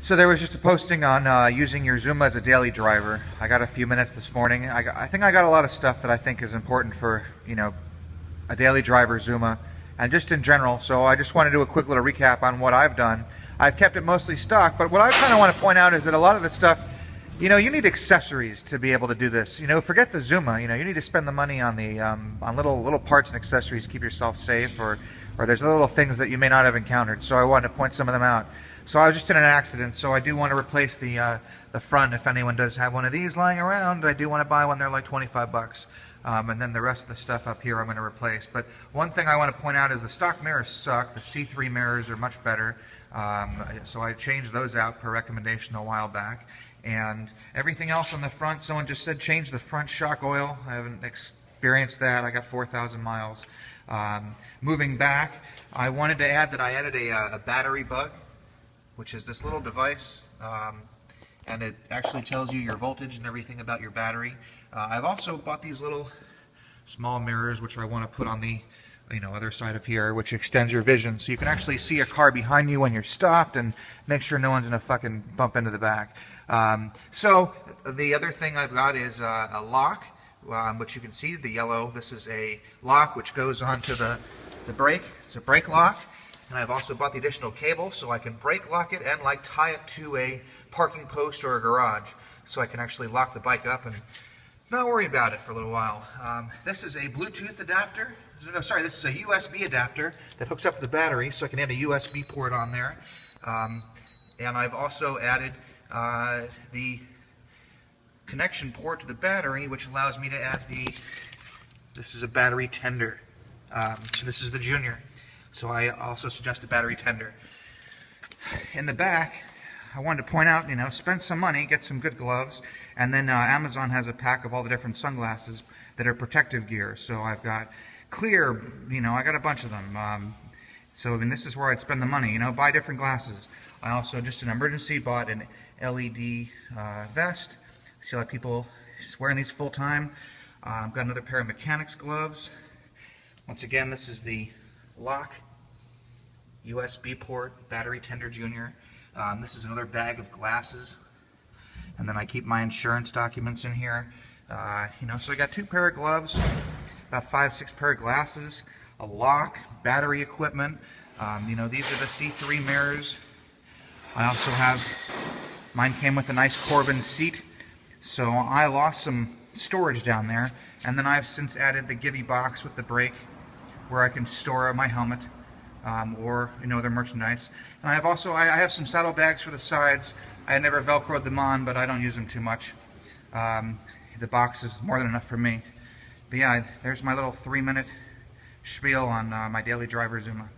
So there was just a posting on using your Zuma as a daily driver. I got a few minutes this morning. I think I got a lot of stuff that I think is important for, a daily driver Zuma, and just in general. So I just want to do a quick little recap on what I've done. I've kept it mostly stock, but what I kind of want to point out is that a lot of the stuff, you need accessories to be able to do this. Forget the Zuma. You need to spend the money on the on little parts and accessories to keep yourself safe, or there's little things that you may not have encountered. So I wanted to point some of them out. So I was just in an accident, so I do want to replace the front. If anyone does have one of these lying around, I do want to buy one. They're like 25 bucks. And then the rest of the stuff up here I'm going to replace. But one thing I want to point out is the stock mirrors suck. The C3 mirrors are much better. So I changed those out per recommendation a while back. And everything else on the front, someone just said change the front shock oil. I haven't experienced that. I got 4,000 miles. Moving back, I wanted to add that I added a battery bug, which is this little device, and it actually tells you your voltage and everything about your battery. I've also bought these little small mirrors, which I want to put on the other side of here, which extends your vision, so you can actually see a car behind you when you're stopped and make sure no one's gonna fucking bump into the back. So the other thing I've got is a lock, which you can see the yellow. This is a lock which goes onto the brake. It's a brake lock. And I've also bought the additional cable so I can brake lock it and tie it to a parking post or a garage, so I can actually lock the bike up and not worry about it for a little while. This is a Bluetooth adapter. No, sorry, this is a USB adapter that hooks up to the battery, so I can add a USB port on there. And I've also added the connection port to the battery, which allows me to add this is a battery tender. So this is the Junior. So I also suggest a battery tender. In the back, I wanted to point out, spend some money, get some good gloves, and then Amazon has a pack of all the different sunglasses that are protective gear. So I've got clear, I got a bunch of them. So this is where I'd spend the money, buy different glasses. I also, just an emergency, bought an LED vest. I see a lot of people wearing these full time. I've got another pair of mechanics gloves. Once again, this is the lock, USB port, battery tender Junior. This is another bag of glasses, and then I keep my insurance documents in here. So I got 2 pair of gloves, about 5-6 pair of glasses, a lock, battery equipment. These are the C3 mirrors. I also have, mine came with a nice Corbin seat, so I lost some storage down there, and then I've since added the Givey box with the brake, where I can store my helmet or other merchandise. And I have some saddlebags for the sides. I never velcroed them on, but I don't use them too much. The box is more than enough for me. But yeah, there's my little 3-minute spiel on my daily driver Zuma.